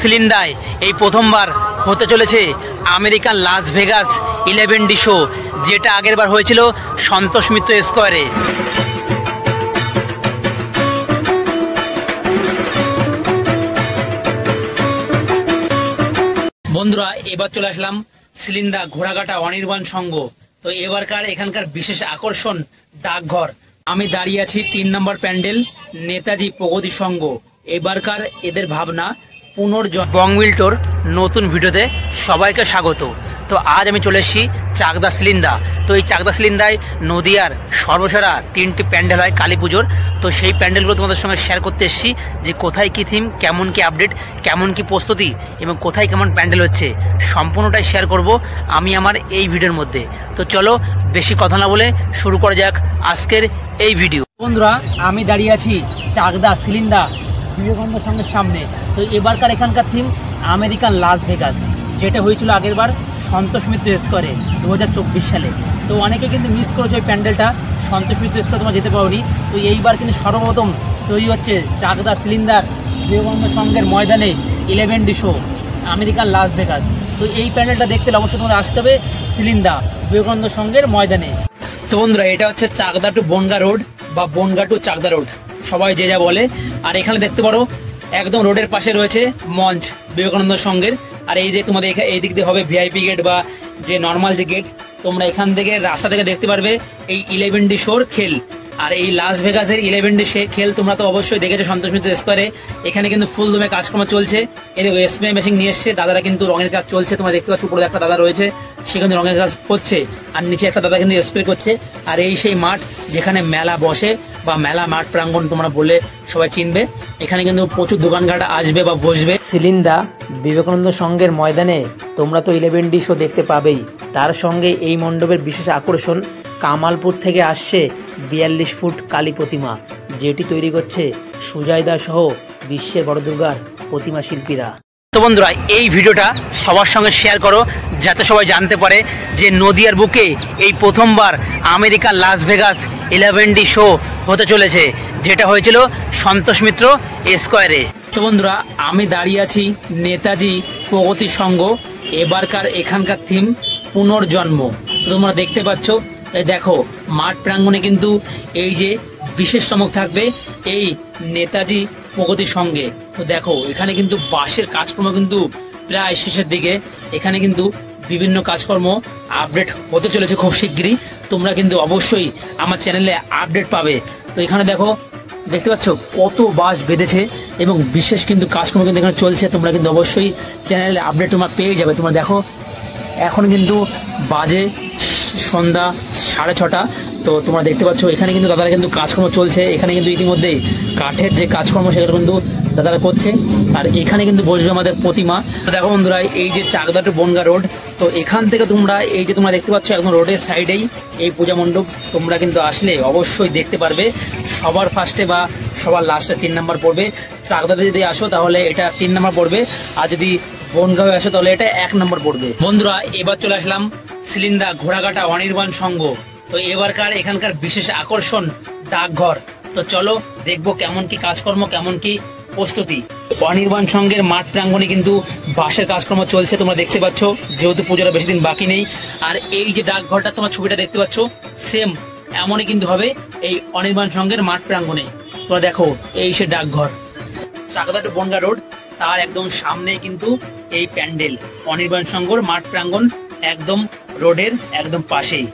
সিলিন্দায় এই প্রথমবার হতে চলেছে American Las Vegas 11D show, যেটা আগের বার হয়েছিল সন্তোষ মিত্র স্কোয়ারে। বন্ধুরা, এবার চলে আসলাম সিলিন্দা ঘোড়াঘাটা অনির্বাণ সংঘ। তো এবারকার এখানকার বিশেষ আকর্ষণ ডাকঘর। আমি দাঁড়িয়ে আছি 3 নম্বর প্যান্ডেল নেতাজি প্রগতি সংঘ। এবারকার এদের ভাবনা বংবিল্টোর নতুন ভিডিওতে সবাইকে স্বাগত। তো আজ আমি চলে এসেছি চাকদা সিলিন্দা। তো এই চাকদা সিলিন্দায় নদিয়ার সর্বসারা 3টি প্যান্ডেল হয় কালী পুজোর। তো সেই প্যান্ডেলগুলো তোমাদের সঙ্গে শেয়ার করতে এসেছি যে কোথায় কী থিম, কেমন কি আপডেট, কেমন কি প্রস্তুতি এবং কোথায় কেমন প্যান্ডেল হচ্ছে, সম্পূর্ণটাই শেয়ার করব আমি আমার এই ভিডিওর মধ্যে। তো চলো বেশি কথা না বলে শুরু করা যাক আজকের এই ভিডিও। বন্ধুরা, আমি দাঁড়িয়ে আছি চাকদা সিলিন্দা বিবেকানন্দ সংঘের সামনে। তো এবারকার এখানকার থিম আমেরিকান লাস ভেগাস, যেটা হয়েছিল আগের বার সন্তোষ মিত্র স্কোয়ারে 2024 সালে। তো অনেকে কিন্তু মিস করেছে ওই প্যান্ডেলটা, সন্তোষ মিত্র স্কোয়ারে তোমরা যেতে পারোনি। তো এইবার কিন্তু সর্বপ্রথম তৈরি হচ্ছে চাকদা সিলিন্দার বিবেকানন্দ সংঘের ময়দানে 11D show American Las Vegas. তো এই প্যান্ডেলটা দেখতে অবশ্যই তোমাদের আসতে হবে সিলিন্দা বিবেকানন্দ সংঘের ময়দানে। তো বন্ধুরা, এটা হচ্ছে চাকদা টু বনগা রোড বা বনগা টু চাকদা রোড, সবাই যে যা বলে। আর এখানে দেখতে পারো একদম রোডের পাশে রয়েছে মঞ্চ বিবেকানন্দ সংঘের। আর এই যে তোমাদের এই দিক দিয়ে হবে ভিআইপি গেট বা যে নর্মাল যে গেট, তোমরা এখান থেকে রাস্তা থেকে দেখতে পারবে এই 11D শোর খেল। আর এই লাস ভেগাসের 11D খেল তোমরা তো অবশ্যই দেখেছো সন্তোষ মিত্র স্কোয়ারে। এখানে কিন্তু ফুল দমে কাজকর্ম চলছে। এই স্প্রে মেশিন নিয়ে এসছে, দাদারা কিন্তু রঙের কাজ চলছে। তোমরা দেখতে পাচ্ছ উপরে একটা দাদা রয়েছে, সেখানে রঙের কাজ করছে, আর নিচে একটা দাদা কিন্তু স্প্রে করছে। আর এই সেই মাঠ যেখানে মেলা বসে বা মেলা মাঠ প্রাঙ্গণ তোমরা বলে সবাই চিনবে। এখানে কিন্তু প্রচুর দোকানঘাট আসবে বা বসবে। সিলিন্দা বিবেকানন্দ সংঘের ময়দানে তোমরা তো 11D শো দেখতে পাবেই, তার সঙ্গে এই মণ্ডপের বিশেষ আকর্ষণ কামালপুর থেকে আসছে 42 ফুট কালী প্রতিমা, যেটি তৈরি করছে সুজয়দা সহ বিশ্বের বড় দুর্গার প্রতিমা শিল্পীরা। তো বন্ধুরা, এই ভিডিওটা সবার সঙ্গে শেয়ার করো যাতে সবাই জানতে পারে যে নদিয়ার বুকে এই প্রথমবার American Las Vegas 11D show হতে চলেছে, যেটা হয়েছিল সন্তোষ মিত্র স্কোয়ারে। তো বন্ধুরা, আমি দাঁড়িয়ে আছি নেতাজি প্রগতি সংঘ। এবারকার এখানকার থিম পুনর্জন্ম। তো তোমরা দেখতে পাচ্ছ, দেখো মাঠ প্রাঙ্গণে কিন্তু এই যে বিশেষ চমক থাকবে এই নেতাজি প্রগতি সংঘে। তো দেখো এখানে কিন্তু বাঁশের কাজকর্ম কিন্তু প্রায় শেষের দিকে। এখানে কিন্তু বিভিন্ন কাজকর্ম আপডেট হতে চলেছে খুব শিগগিরই। তোমরা কিন্তু অবশ্যই আমার চ্যানেলে আপডেট পাবে। তো এখানে দেখো দেখতে পাচ্ছ কত বাঁশ বেঁধেছে এবং বিশেষ কিন্তু কাজকর্ম কিন্তু এখানে চলছে। তোমরা কিন্তু অবশ্যই চ্যানেলে আপডেট তোমরা পেয়ে যাবে। তোমরা দেখো এখন কিন্তু বাজে সন্ধ্যা 6:30। তো তোমরা দেখতে পাচ্ছ এখানে কিন্তু দাদারা কিন্তু কাজকর্ম চলছে। এখানে কিন্তু ইতিমধ্যেই কাঠের যে কাজকর্ম সেগুলো কিন্তু দাদারা করছে। আর এখানে কিন্তু বসবে আমাদের প্রতিমা। দেখো বন্ধুরা, এই যে চাকদা টু বনগা রোড, তো এখান থেকে তোমরা এই যে তোমরা দেখতে পাচ্ছ একদম রোডের সাইডেই এই পূজা মণ্ডপ। তোমরা কিন্তু আসলে অবশ্যই দেখতে পারবে। সবার ফার্স্টে বা সবার লাস্টে 3 নম্বর পড়বে। চাকদাতে যদি আসো তাহলে এটা 3 নম্বর পড়বে, আর যদি বনগাঁও আসো তাহলে এটা 1 নম্বর পড়বে। বন্ধুরা, এবার চলে আসলাম সিলিন্দা ঘোড়াঘাটা অনির্বাণ সংঘ। তো এবারকার এখানকার বিশেষ আকর্ষণ ডাকঘর। তো চলো দেখবো কেমন কি কাজকর্ম, কেমন কি প্রস্তুতি। অনির্বাণ সংঘের মাঠ প্রাঙ্গণে কিন্তু বাঁশের কাজকর্ম চলছে, তোমরা দেখতে পাচ্ছ, যেহেতু পুজোটা বেশি দিন বাকি নেই। আর এই যে ডাকঘরটা তোমার ছবিটা দেখতে পাচ্ছ সেম এমনই কিন্তু হবে এই অনির্বাণ সংঘের মাঠ প্রাঙ্গণে। তোমরা দেখো এই সে ডাকঘর, চাকদা টু বনগা রোড, তার একদম সামনে কিন্তু এই প্যান্ডেল অনির্বাণ সংঘর মাঠ প্রাঙ্গণ, একদম রোডের একদম পাশেই।